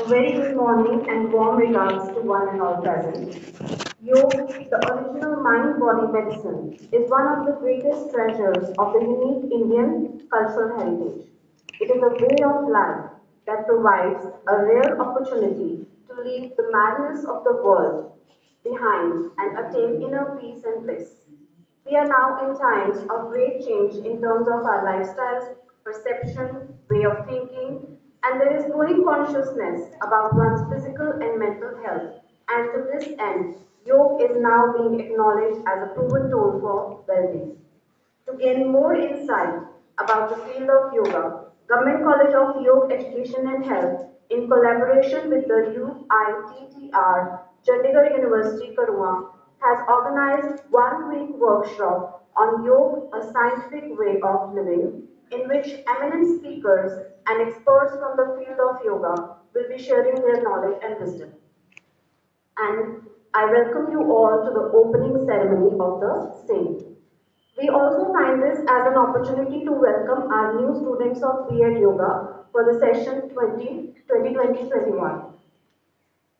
A very good morning and warm regards to one and all present. Yoga, the original mind-body medicine, is one of the greatest treasures of the unique Indian cultural heritage. It is a way of life that provides a rare opportunity to leave the madness of the world behind and attain inner peace and bliss. We are now in times of great change in terms of our lifestyles, perception, way of thinking, and there is growing consciousness about one's physical and mental health. And to this end, yoga is now being acknowledged as a proven tool for well-being. To gain more insight about the field of yoga, Government College of Yoga Education and Health, in collaboration with the UITTR, Chandigarh University, Karua, has organized one-week workshop on yoga, a scientific way of living, in which eminent speakers and experts from the field of yoga will be sharing their knowledge and wisdom. And I welcome you all to the opening ceremony of the same. We also find this as an opportunity to welcome our new students of B.Ed Yoga for the session 2020-21.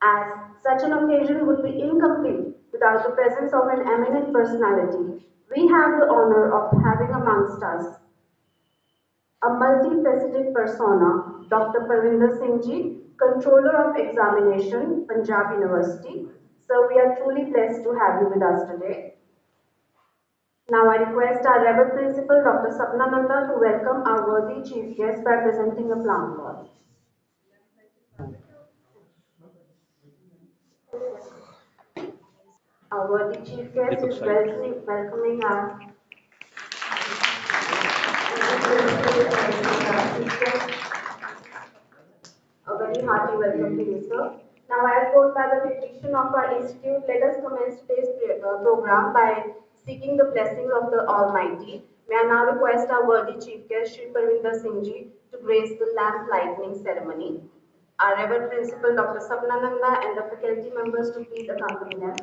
As such an occasion would be incomplete without the presence of an eminent personality, we have the honor of having amongst us a multifaceted persona, Dr. Parvinder Singh Ji, Controller of Examination, Punjab University. So we are truly blessed to have you with us today. Now I request our Reverend Principal Dr. Sapna Nanda to welcome our worthy chief guest by presenting a plant call. Our worthy chief guest is welcoming our a very hearty welcome to you, sir. Now, as goes by the tradition of our institute, let us commence today's program by seeking the blessings of the Almighty. May I now request our worthy chief guest, Shri Parvinder Singh Ji, to grace the lamp lighting ceremony. Our Reverend Principal, Dr. Sapnananda, and the faculty members to please accompany them.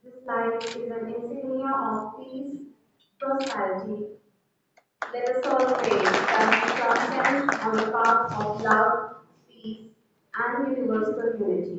This light is an insignia of peace, prosperity. Let us all pray that we transcend on the path of love, peace, and universal unity.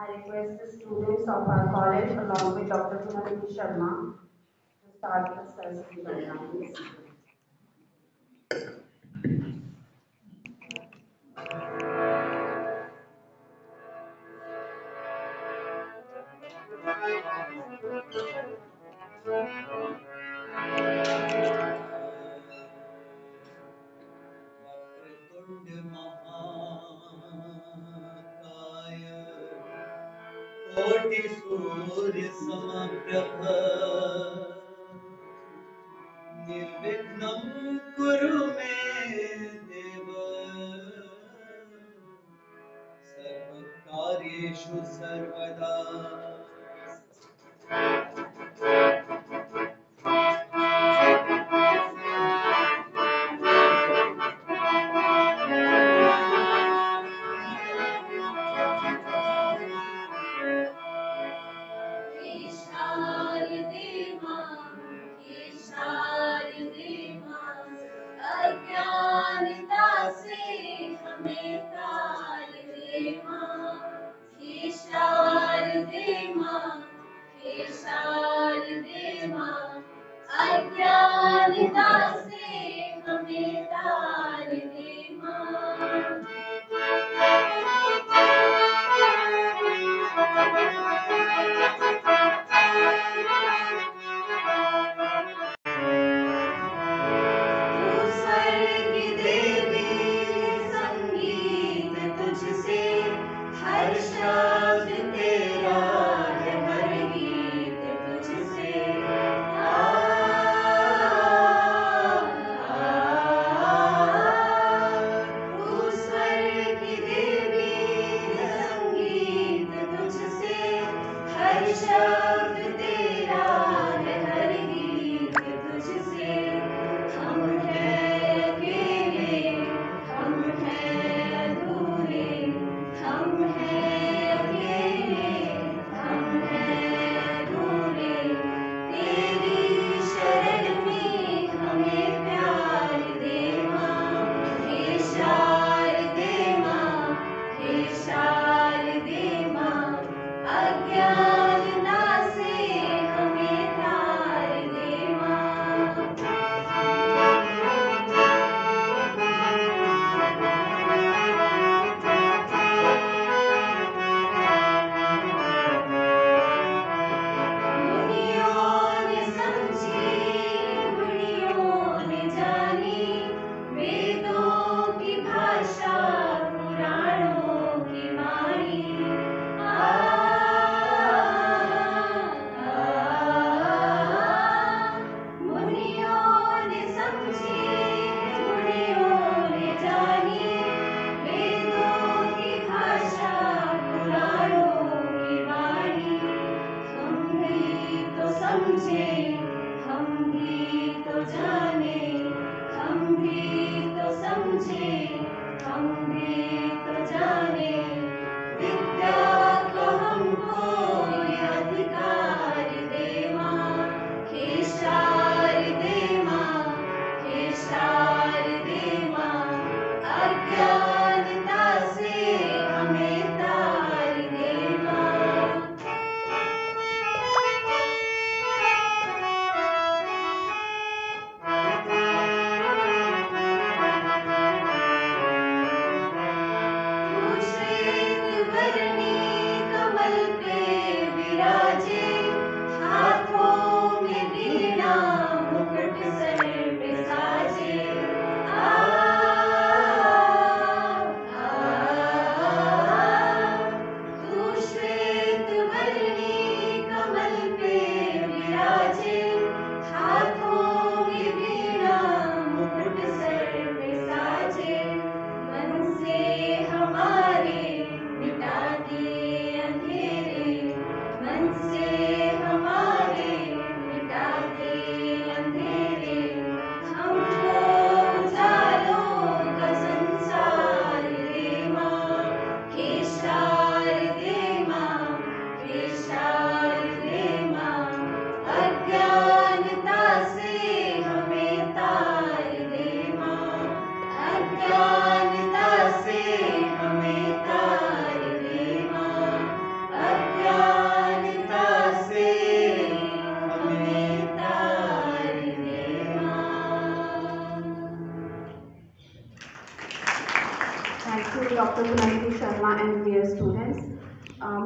I request the students of our college along with Dr. Punarani Sharma to start the ceremony program, please. कोटि सूर्य समप्रभ निर्विघ्नं कुरु मे देव सर्वकार्येषु सर्वदा अज्ञानता से हमें तार दे माँ, अज्ञानता से हमें तार दे माँ। शब्द तेरा है हर गीत तुझसे। हम हैं अकेले, हम हैं अधूरे, हम हैं अकेले, हम हैं अधूरे। तेरी शरण में हमें प्यार दे माँ, हे शारदे माँ, हे शारदे माँ। अज्ञानता से हमें तार दे माँ। मुनियों ने समझी, मुनियों ने जानी, वेदों की भाषा, पुराणों की वाणी। मुनियों ने समझी, मुनियों ने जानी, वेदों की भाषा, पुराणों की वाणी। हम भी तो समझे, हम भी तो जाने, हम भी तो समझे, हम भी तो जाने। विद्या को हमको ये अधिकार दे माँ, हे शारदे माँ, हे शारदे माँ। अज्ञानता से हमें तार दे माँ। तू श्वेतवर्णी कमल पे विराजे, हाथों में वीणा, मुकुट सर पे साजे। तू श्वेतवर्णी कमल पे विराजे, हाथों में वीणा, मुकुट सर पे साजे। मन से हमारे मिटा दिए अंधेरे, मन से हमारे मिटा दिए अंधेरे। हमको उजालों का संसार दे माँ, हे शारदे माँ, हे शारदे माँ। अज्ञानता से हमें तार दे माँ, अज्ञानता से हमें तार दे माँ, अज्ञानता से हमें तार दे माँ। Thank you, Dr. Kunalini Sharma and dear students.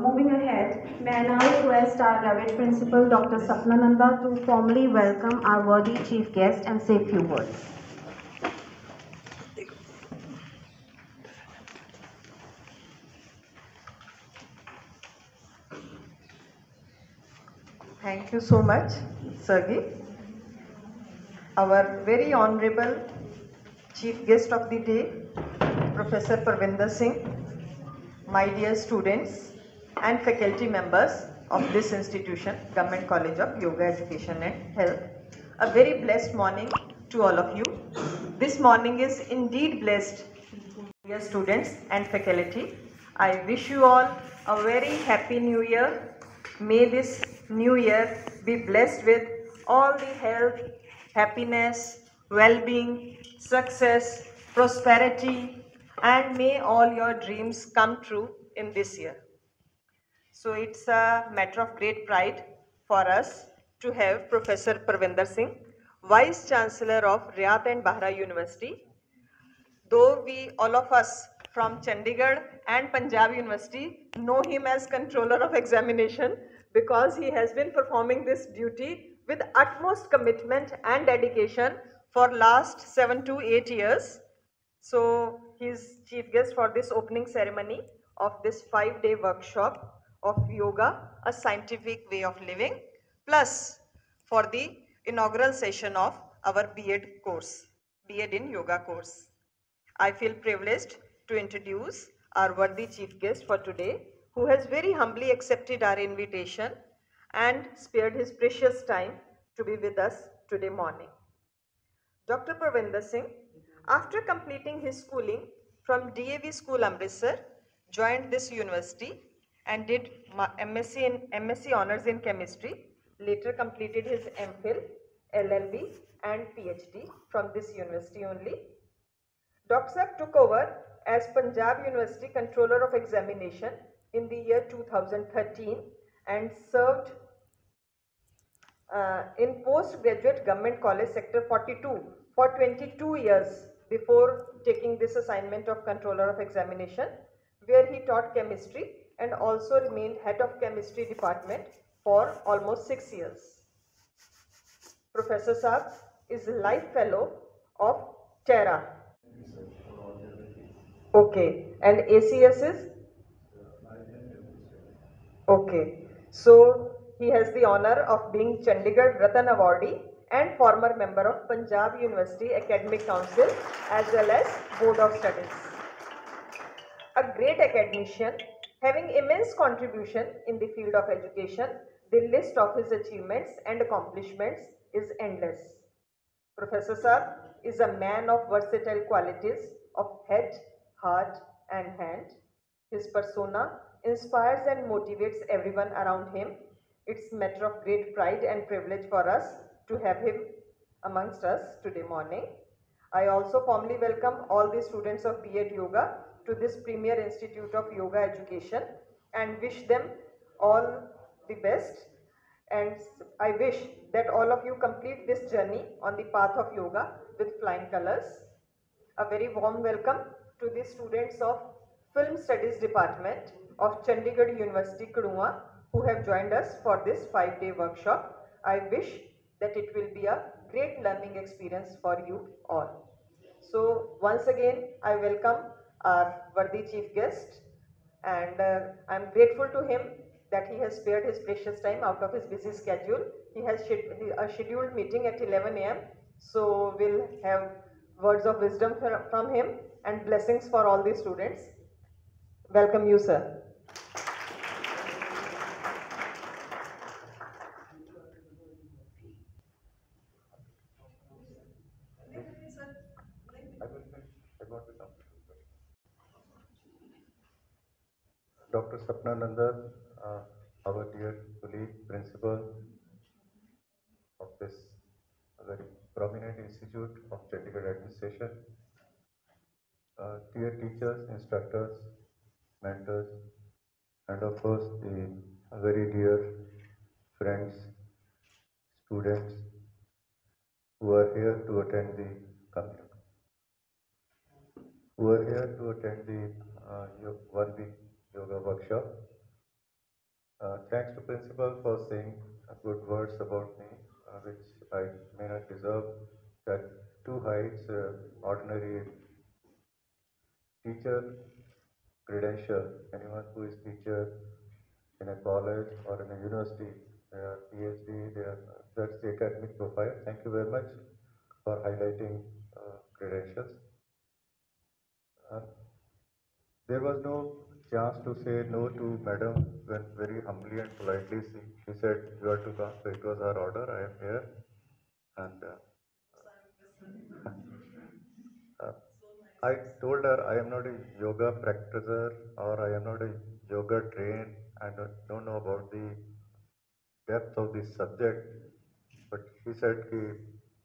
Moving ahead, may I now request our Revit Principal, Dr. Sapnananda, to formally welcome our worthy chief guest and say a few words. Thank you so much, Sergey. Our very honorable chief guest of the day, Professor Parvinder Singh, my dear students and faculty members of this institution, Government College of Yoga Education and Health. A very blessed morning to all of you. This morning is indeed blessed, dear students and faculty. I wish you all a very happy new year. May this new year be blessed with all the health, happiness, well-being, success, prosperity, and may all your dreams come true in this year. So it's a matter of great pride for us to have Professor Parvinder Singh, Vice Chancellor of Riyadh and Bahra University. Though we, all of us from Chandigarh and Punjab University, know him as Controller of Examination because he has been performing this duty with utmost commitment and dedication for last 7 to 8 years. So he is chief guest for this opening ceremony of this 5-day workshop of yoga, a scientific way of living, plus for the inaugural session of our B.Ed course, B.Ed in Yoga course. I feel privileged to introduce our worthy chief guest for today, who has very humbly accepted our invitation. and spared his precious time to be with us today morning. Dr. Parvinder Singh, after completing his schooling from DAV School Amritsar, joined this university and did MSc Honours in Chemistry, later completed his MPhil, LLB and PhD from this university only. Dr. Sahab took over as Punjab University Controller of Examination in the year 2013 and served in postgraduate government college sector 42 for 22 years before taking this assignment of controller of examination, where he taught chemistry and also remained head of chemistry department for almost 6 years. Professor Saab is a life fellow of TERA. Okay, and ACS is? Okay, so he has the honor of being Chandigarh Ratan Awardee and former member of Punjab University Academic Council as well as Board of Studies. A great academician having immense contribution in the field of education, the list of his achievements and accomplishments is endless. Professor Saab is a man of versatile qualities of head, heart and hand. His persona inspires and motivates everyone around him. It's a matter of great pride and privilege for us to have him amongst us today morning. I also formally welcome all the students of B.Ed Yoga to this premier institute of yoga education and wish them all the best, and I wish that all of you complete this journey on the path of yoga with flying colors. A very warm welcome to the students of Film Studies Department of Chandigarh University, Kadua, who have joined us for this 5-day workshop. I wish that it will be a great learning experience for you all. So once again, I welcome our worthy chief guest, and I'm grateful to him that he has spared his precious time out of his busy schedule. He has a scheduled meeting at 11 a.m. So we'll have words of wisdom from him and blessings for all the students. Welcome you, sir. Dr. Sapna Nandan, our dear colleague, principal of this very prominent institute of Chandigarh administration, dear teachers, instructors, mentors, and of course the very dear friends, students who are here to attend the one week yoga workshop. Thanks to principal for saying good words about me, which I may not deserve. That two heights, ordinary teacher credential. Anyone who is teacher in a college or in a university, they are PhD, that's the academic profile. Thank you very much for highlighting credentials. There was no chance to say no to madam when very humbly and politely she said you are to come. So it was her order. I am here, and I told her I am not a yoga practitioner or I am not a yoga trained and don't know about the depth of this subject. But she said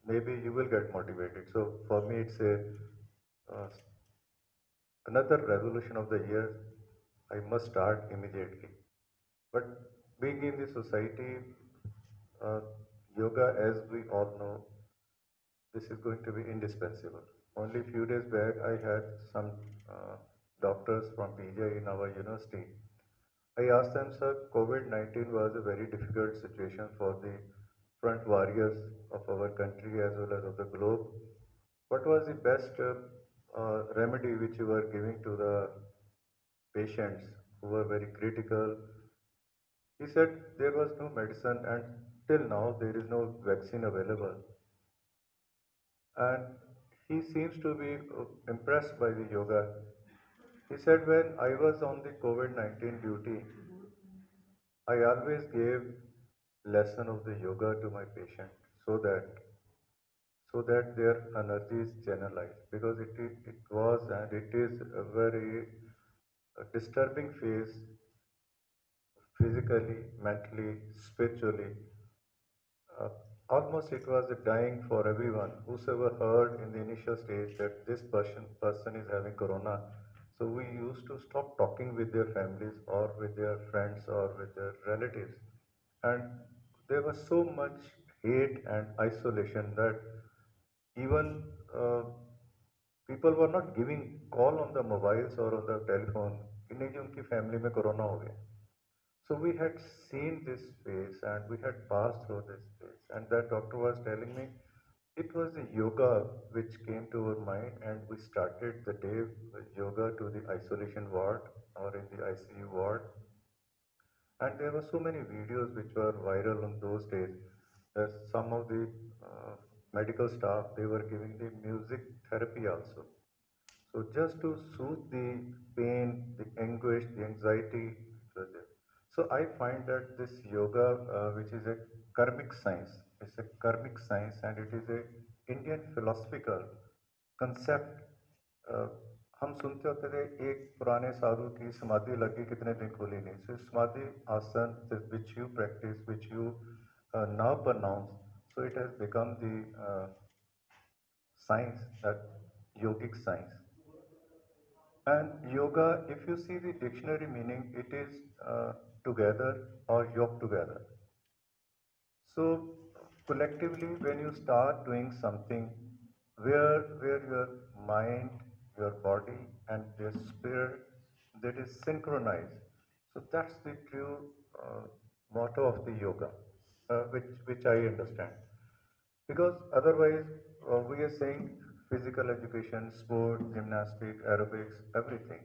maybe you will get motivated. So for me it's another resolution of the year. I must start immediately. But being in the society, uh, yoga, as we all know, this is going to be indispensable. Only a few days back, I had some doctors from PGI in our university. I asked them, sir, COVID-19 was a very difficult situation for the front warriors of our country as well as of the globe. What was the best remedy which you were giving to the patients who were very critical? He said there was no medicine and till now there is no vaccine available. And he seems to be impressed by the yoga. He said when I was on the COVID-19 duty, I always gave lesson of the yoga to my patient so that their energy is channelized, because it was and it is a very disturbing phase, physically, mentally, spiritually. Uh, Almost it was a dying for everyone. Whosoever heard in the initial stage that this person is having corona, so we used to stop talking with their families or with their friends or with their relatives, and there was so much hate and isolation that even people were not giving call on the mobiles or on the telephone कि नहीं जी उनकी family में corona हो गया. So we had seen this phase and we had passed through this phase, and that doctor was telling me it was the yoga which came to our mind, and we started the day with yoga to the isolation ward or in the ICU ward. And there were so many videos which were viral on those days that some of the uh, medical staff, they were giving the music therapy also. So just to soothe the pain, the anguish, the anxiety, it was there. So I find that this yoga, which is a karmic science, it's a karmic science, and it is a Indian philosophical concept. uh, हम सुनते होते थे एक पुराने साधु की समाधि लगी कितने दिन खुली नहीं. So समाधि आसन which you practice, which you now pronounce, so it has become the science, that yogic science. And yoga, if you see the dictionary meaning, it is together or yoke together. So collectively, when you start doing something where your mind, your body, and your spirit, that is synchronized. So that's the true motto of the yoga, which I understand. Because otherwise, we are saying physical education, sport, gymnastic, aerobics, everything.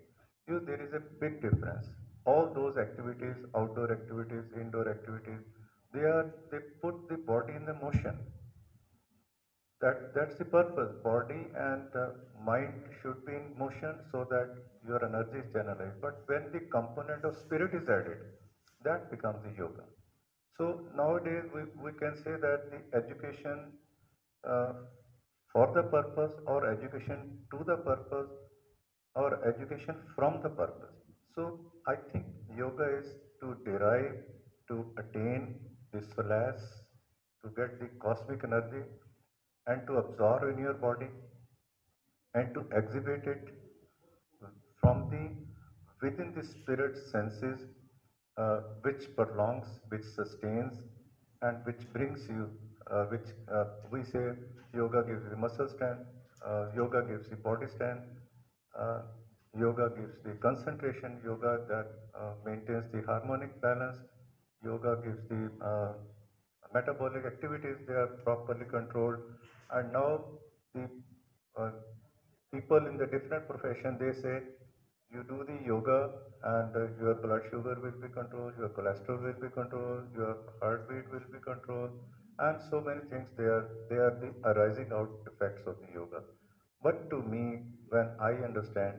There is a big difference. All those activities, outdoor activities, indoor activities, they put the body in the motion. That's the purpose. Body and mind should be in motion so that your energy is channelized. But when the component of spirit is added, that becomes the yoga. So nowadays we can say that the education uh, for the purpose or education to the purpose or education from the purpose. So I think yoga is to derive, to attain the solace, to get the cosmic energy and to absorb in your body and to exhibit it from the within the spirit senses, which prolongs, which sustains, and which brings you, which we say yoga gives you muscle strength, yoga gives you body strength, uh, yoga gives the concentration, yoga that maintains the harmonic balance, yoga gives the metabolic activities, they are properly controlled, and now the uh, people in the different profession, they say you do the yoga and your blood sugar will be controlled, your cholesterol will be controlled, your heartbeat will be controlled, and so many things. They are the arising out effects of the yoga. But to me, when I understand,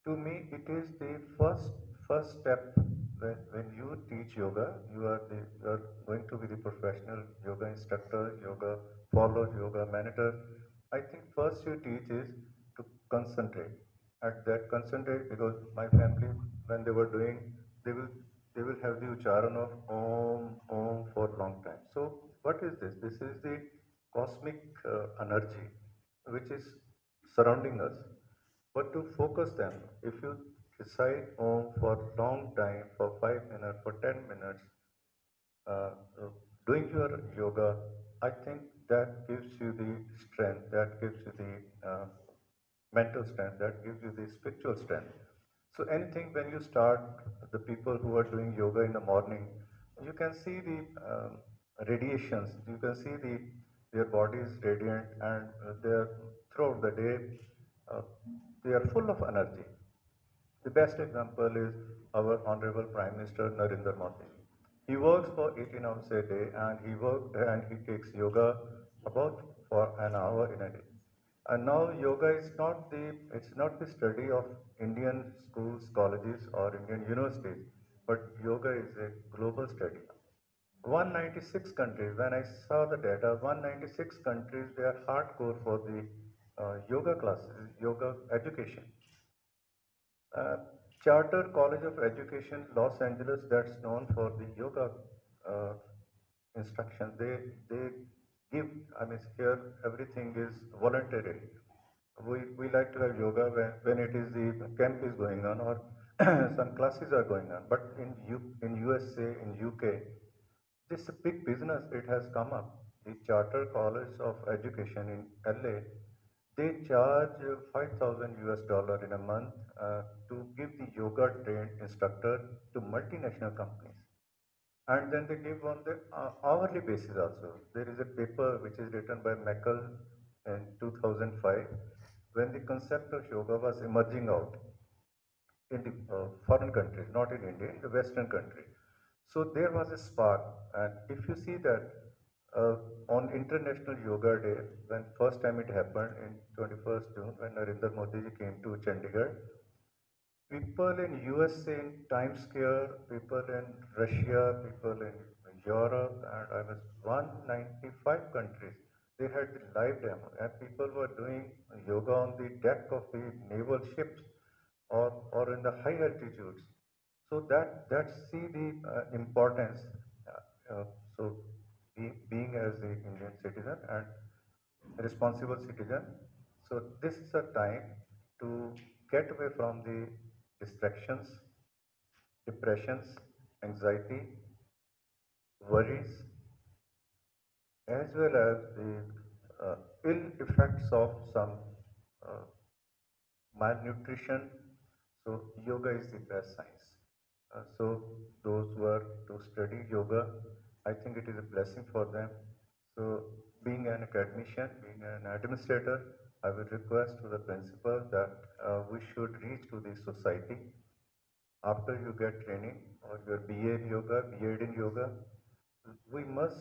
to me it is the first step. When you teach yoga, you are going to be the professional yoga instructor, yoga follower, yoga mentor. I think first you teach is to concentrate. At that concentrate, because my family, when they were doing, they will have the ucharan of om for a long time. So what is this? This is the cosmic energy which is surrounding us. But to focus them, if you recite Om for long time, for 5 minutes, for 10 minutes, uh, uh, doing your yoga, I think that gives you the strength, that gives you the mental strength, that gives you the spiritual strength. So anything when you start, the people who are doing yoga in the morning, you can see the radiations. You can see their body is radiant, and they are throughout the day uh, they are full of energy. The best example is our Honorable Prime Minister Narendra Modi. He works for 18 hours a day, and he takes yoga about for an hour in a day. And now yoga is not the study of Indian schools, colleges, or Indian universities, but yoga is a global study. 196 countries, when I saw the data, 196 countries, they are hardcore for the yoga classes, yoga education. Uh, Charter College of Education, Los Angeles, that's known for the yoga uh, instruction. They give, I mean, here everything is voluntary. We like to have yoga when it is the camp is going on or some classes are going on. But in USA, in UK, this is a big business. It has come up. The Charter College of Education in LA, they charge 5,000 US dollar in a month to give the yoga trained instructor to multinational companies. And then they give on the hourly basis also. There is a paper which is written by Meckel in 2005 when the concept of yoga was emerging out in the foreign countries, not in India, in the Western country. So there was a spark, and if you see that on International Yoga Day, when first time it happened in 21st June, when Narendra Modi ji came to Chandigarh, people in USA, in Times Square, people in Russia, people in Europe, and I was 195 countries. They had the live demo, and people were doing yoga on the deck of the naval ships or in the high altitudes. So that see the importance. Uh, so being as the Indian citizen and responsible citizen. So this is a time to get away from the distractions, depressions, anxiety, worries, as well as the ill effects of some uh, malnutrition. So yoga is the best science. So those who are to study yoga, I think it is a blessing for them. So being an academician, being an administrator, I will request to the principal that we should reach to the society after you get training or your BA in yoga, B.Ed in yoga. We must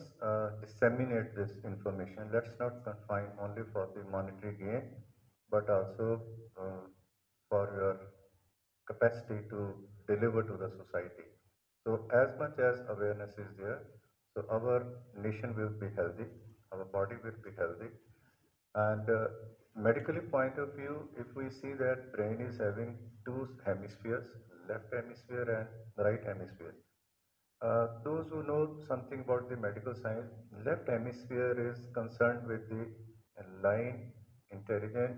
disseminate this information. Let's not confine only for the monetary gain, but also for your capacity to deliver to the society. So as much as awareness is there, so our nation will be healthy, our body will be healthy. And medically point of view, if we see that brain is having two hemispheres, left hemisphere and right hemisphere. Those who know something about the medical science, left hemisphere is concerned with the line, intelligent,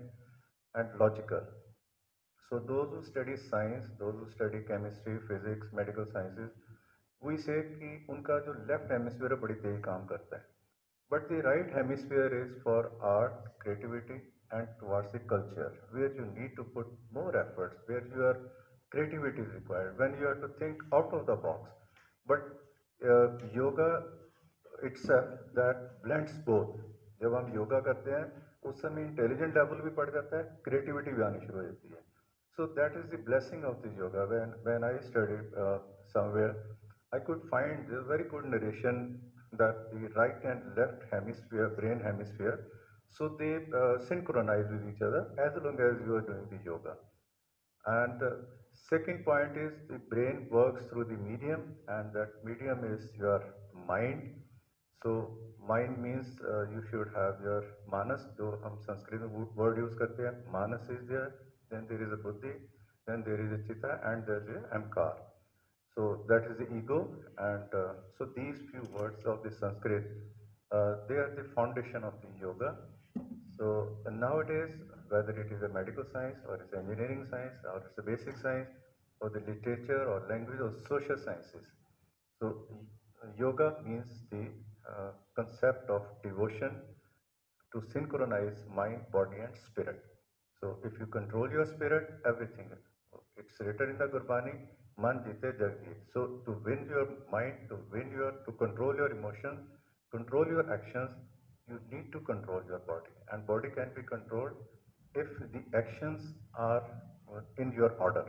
and logical. So those who study science, those who study chemistry, physics, medical sciences, we say कि उनका जो left hemisphere है बड़ी तेज काम करता है. But the right hemisphere is for art, creativity, and towards the culture, where you need to put more efforts, where your creativity is required, when you have to think out of the box. But yoga itself that blends both. जब हम योगा करते हैं उस समय intelligent level भी बढ़ जाता है, क्रिएटिविटी भी आनी शुरू हो जाती है. So that is the blessing of the yoga. When I studied somewhere, I could find a very good narration that the right and left hemisphere, brain hemisphere, so they synchronize with each other as long as you are doing the yoga. And second point is the brain works through the medium, and that medium is your mind. So mind means you should have your manas, जो हम संस्कृत में word use करते हैं. Manas is there, then there is a buddhi, then there is a chitta, and there is a amkar. So that is the ego, and so these few words of the Sanskrit, they are the foundation of the yoga. So nowadays, whether it is a medical science or it's engineering science or it's a basic science or the literature or language or social sciences, so yoga means the concept of devotion to synchronize mind, body, and spirit. So if you control your spirit, everything. It's written in the Gurbani, man jite jag jeet. So to win your mind, to control your emotions, control your actions, you need to control your body. And body can be controlled if the actions are in your order.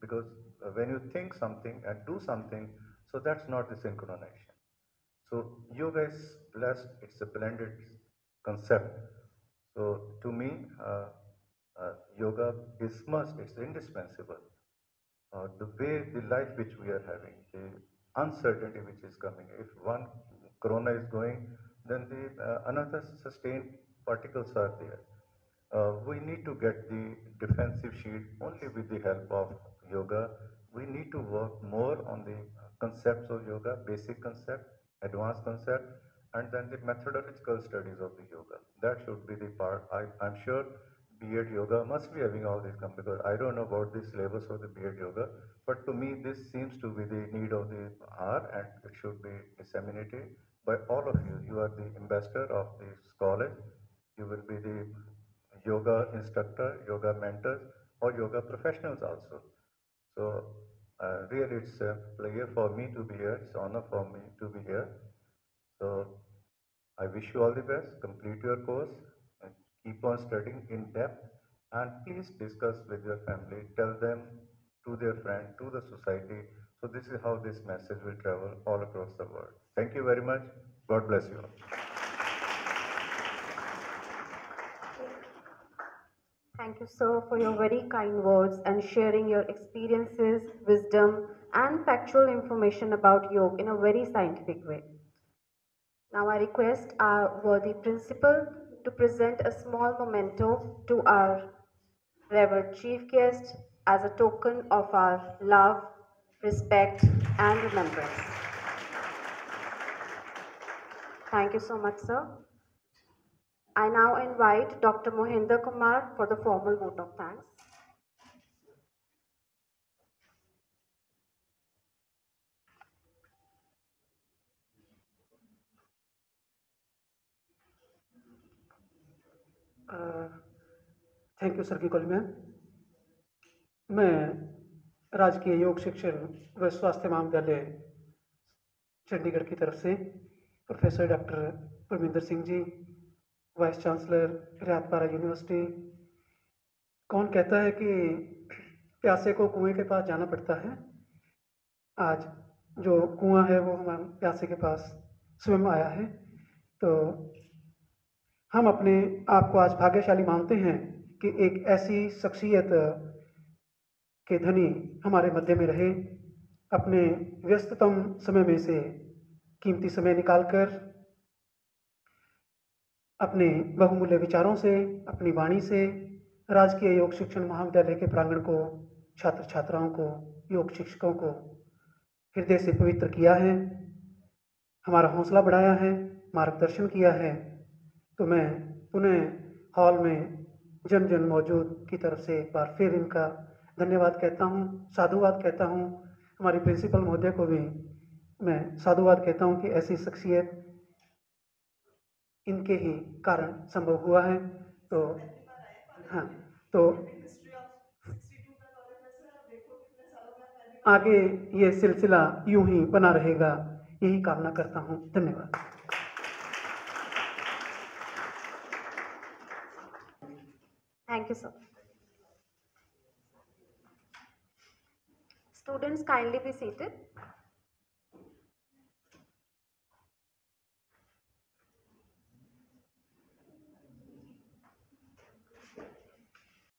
Because when you think something and do something, so that's not the synchronization. So yoga is blessed, it's a blended concept. So to me, yoga is must, it's indispensable. The way the life which we are having, the uncertainty which is coming. If one corona is going, then the another sustained particles are there. We need to get the defensive shield only with the help of yoga. We need to work more on the concepts of yoga, basic concept, advanced concept, and then the methodological studies of the yoga. That should be the part. I'm sure B.Ed yoga must be having all these come because I don't know about the syllabus of the B.Ed yoga, but to me this seems to be the need of the hour and it should be disseminated by all of you. You are the ambassador of this college. You will be the yoga instructor, yoga mentors, or yoga professionals also. So really it's a pleasure for me to be here. It's an honor for me to be here. So I wish you all the best. Complete your course and keep on studying in depth. And please discuss with your family. Tell them to their friend, to the society. So this is how this message will travel all across the world. Thank you very much. God bless you all. Thank you, sir, for your very kind words and sharing your experiences, wisdom, and factual information about yoga in a very scientific way. Now I request our worthy principal to present a small memento to our revered chief guest as a token of our love, respect, and remembrance. Thank you so much, sir. I now invite Dr. Mohinder Kumar for the formal vote of thanks. Thank you sir की call ma'am. मैं राजकीय योग शिक्षण व स्वास्थ्य महाविद्यालय चंडीगढ़ की तरफ से professor doctor Parminder Singh ji, vice chancellor रियातपारा university. कौन कहता है कि प्यासे को कुएं के पास जाना पड़ता है? आज जो कुआं है वो हमारे प्यासे के पास स्वयं आया है। तो हम अपने आप को आज भाग्यशाली मानते हैं कि एक ऐसी शख्सियत के धनी हमारे मध्य में रहे। अपने व्यस्ततम समय में से कीमती समय निकालकर अपने बहुमूल्य विचारों से, अपनी वाणी से राजकीय योग शिक्षण महाविद्यालय के प्रांगण को, छात्र छात्राओं को, योग शिक्षकों को हृदय से पवित्र किया है, हमारा हौसला बढ़ाया है, मार्गदर्शन किया है। तो मैं पुनः हॉल में जन जन मौजूद की तरफ से एक बार फिर इनका धन्यवाद कहता हूँ, साधुवाद कहता हूँ। हमारी प्रिंसिपल महोदय को भी मैं साधुवाद कहता हूँ कि ऐसी शख्सियत इनके ही कारण संभव हुआ है। तो हाँ, तो आगे ये सिलसिला यूं ही बना रहेगा, यही कामना करता हूँ। धन्यवाद। Thank you, sir. Students, kindly be seated.